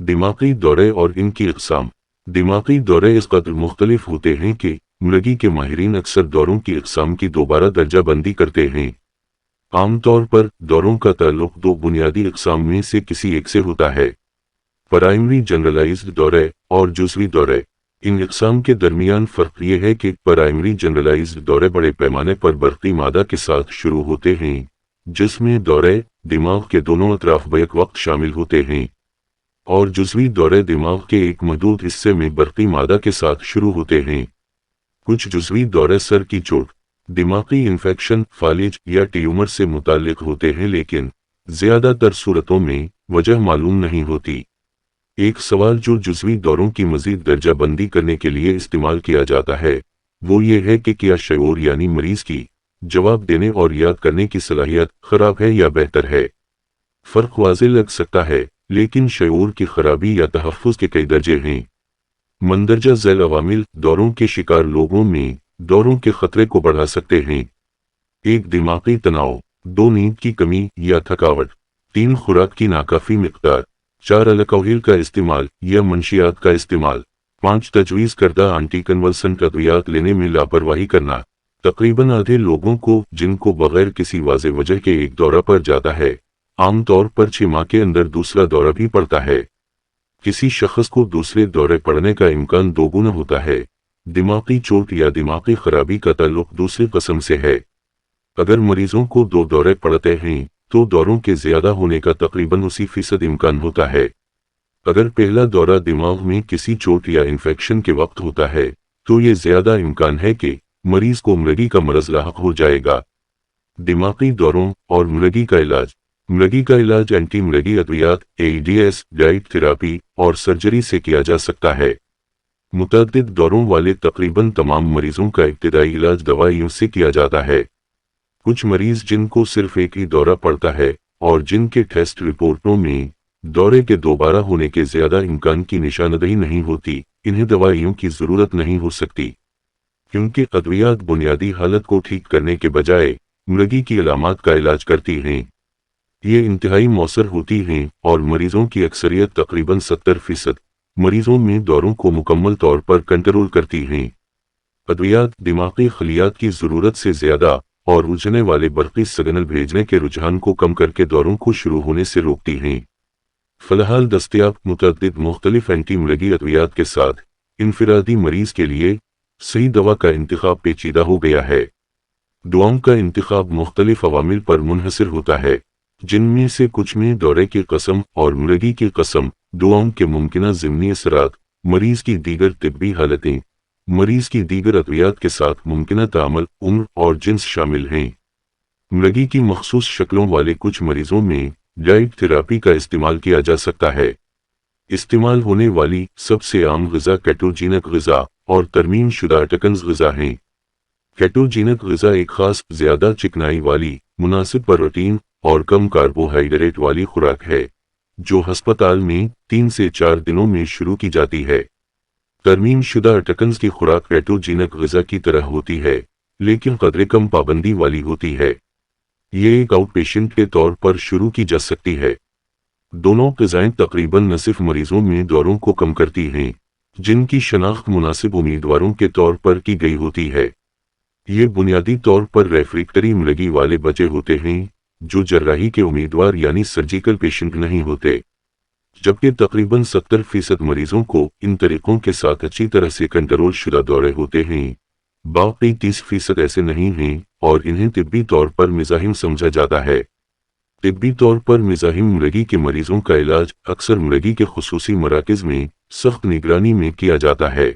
दिमागी दौरे और इनकी अक़साम। दिमागी दौरे इस कदर मुख्तलिफ होते हैं कि मुलगी के माहिरीन अक्सर दौरों की अक़साम की दोबारा दर्जा बंदी करते हैं। आमतौर पर दौरों का ताल्लुक दो बुनियादी अक़साम में से किसी एक से होता है, प्राइमरी जनरलाइज्ड दौरे और जुज़वी दौरे। इन अक़साम के दरमियान फ़र्क ये है कि प्राइमरी जनरलाइज्ड दौरे बड़े पैमाने पर बरक़ी मादा के साथ शुरू होते हैं, जिसमें दौरे दिमाग के दोनों अतराफ बैक वक्त शामिल होते हैं, और जुज़वी दौरे दिमाग के एक महदूद हिस्से में बरक़ी मादा के साथ शुरू होते हैं। कुछ जुज़वी दौरे सर की चोट, दिमागी इन्फेक्शन, फालिज या ट्यूमर से मुताल्लिक होते हैं, लेकिन ज़्यादातर सूरतों में वजह मालूम नहीं होती। एक सवाल जो जुज़वी दौरों की मज़ीद दर्जा बंदी करने के लिए इस्तेमाल किया जाता है वो ये है कि क्या शऊर यानी मरीज़ की जवाब देने और याद करने की सलाहियत ख़राब है या बेहतर है। फ़र्क वाज़े लग सकता है, लेकिन शऊर की खराबी या तहफ़्फ़ुज़ के कई दर्जे हैं। मंदरजा ज़ैल अवामिल दौरों के शिकार लोगों में दौरों के ख़तरे को बढ़ा सकते हैं। 1. दिमागी तनाव, 2. नींद की कमी या थकावट, 3. खुराक की नाकाफ़ी मिक़दार, 4. अल्कोहल का इस्तेमाल या मंशियात का इस्तेमाल, 5. तजवीज़ करदा एंटी कन्वल्सेंट अद्वियात लेने में लापरवाही करना। तकरीबन आधे लोगों को जिनको बगैर किसी वाज़े वजह के एक दौरा पड़ जाता है, आमतौर पर 6 माह के अंदर दूसरा दौरा भी पड़ता है। किसी शख्स को दूसरे दौरे पड़ने का इम्कान दोगुना होता है। दिमागी चोट या दिमागी खराबी का ताल्लुक दूसरी कस्म से है। अगर मरीजों को 2 दौरे पड़ते हैं तो दौरों के ज़्यादा होने का तकरीबन 80% इम्कान होता है। अगर पहला दौरा दिमाग में किसी चोट या इन्फेक्शन के वक्त होता है तो ये ज़्यादा इम्कान है कि मरीज को मुलगी का मरज़ लाहक हो जाएगा। दिमागी दौरों और मुलगी का इलाज। मुलगी का इलाज एंटी मुलगी अद्वियात, एईडीएस, डाइट थेरापी और सर्जरी से किया जा सकता है। मुतअद्दिद दौरों वाले तकरीबन तमाम मरीजों का इब्तिदाई इलाज दवाइयों से किया जाता है। कुछ मरीज जिनको सिर्फ एक ही दौरा पड़ता है और जिनके टेस्ट रिपोर्टों में दौरे के दोबारा होने के ज़्यादा इम्कान की निशानदही नहीं होती, इन्हें दवाइयों की ज़रूरत नहीं हो सकती, क्योंकि अद्वियात बुनियादी हालत को ठीक करने के बजाय मुलगी की अलामात का इलाज करती हैं। ये इंतहाई मौसर होती हैं और मरीजों की अक्सरियत तकरीबन 70% मरीजों में दौरों को मुकम्मल तौर पर कंट्रोल करती हैं। अद्वियात दिमागी खलियात की ज़रूरत से ज़्यादा और उलझने वाले बरक़ी सिग्नल भेजने के रुझान को कम करके दौरों को शुरू होने से रोकती हैं। फ़िलहाल दस्तयाब मुतअद्दिद मुख्तलिफ एंटी मुलगी अद्वियात के साथ इनफिरादी मरीज़ के लिए सही दवा का इंतखाब पेचीदा हो गया है। दुआओं का इंतखाब मुख्तलिफ अवामिल पर मुनहसर होता है, जिनमें से कुछ में दौरे की कसम और मुलगी की कसम, दुआओं के मुमकिना ज़िमनी असरात, मरीज़ की दीगर तिब्बी हालतें, मरीज़ की दीगर अद्वियात के साथ मुमकिना तामल, उम्र और जिन्स शामिल हैं। मुलगी की मखसूस शक्लों वाले कुछ मरीज़ों में डाइट थेरापी का इस्तेमाल किया जा सकता है। इस्तेमाल होने वाली सबसे आम ग़िज़ा केटोजीनिक ग़िज़ा और तरमीम शुदा अटकन्स ग़िज़ा हैं। केटोजीनिक ग़िज़ा एक ख़ास ज़्यादा चिकनाई वाली, मुनासिब प्रोटीन और कम कार्बोहाइड्रेट वाली खुराक है, जो हस्पताल में 3 से 4 दिनों में शुरू की जाती है। तरमीम शुदा अटकन्स की खुराक केटोजीनिक ग़िज़ा की तरह होती है, लेकिन कदरे कम पाबंदी वाली होती है। ये एक आउट पेशेंट के तौर पर शुरू की जा सकती है। दोनों ग़िज़ाएँ तकरीबन न सिर्फ मरीज़ों में दौरों को कम करती हैं, जिनकी शनाख्त मुनासिब उम्मीदवारों के तौर पर की गई होती है। ये बुनियादी तौर पर रेफ्रेक्टरी मुलगी वाले बच्चे होते हैं, जो जर्राही के उम्मीदवार यानी सर्जिकल पेशेंट नहीं होते, जबकि तकरीबन 70% मरीजों को इन तरीक़ों के साथ अच्छी तरह से कंट्रोल शुदा दौरे होते हैं। बाकी 30% ऐसे नहीं हैं और इन्हें तिब्बी तौर पर मिज़ाहिम समझा जाता है। तिब्बी तौर पर मिज़ाहिम मुलगी के मरीजों का इलाज अक्सर मुलगी के खुसूसी मराकज़ में सख्त निगरानी में किया जाता है।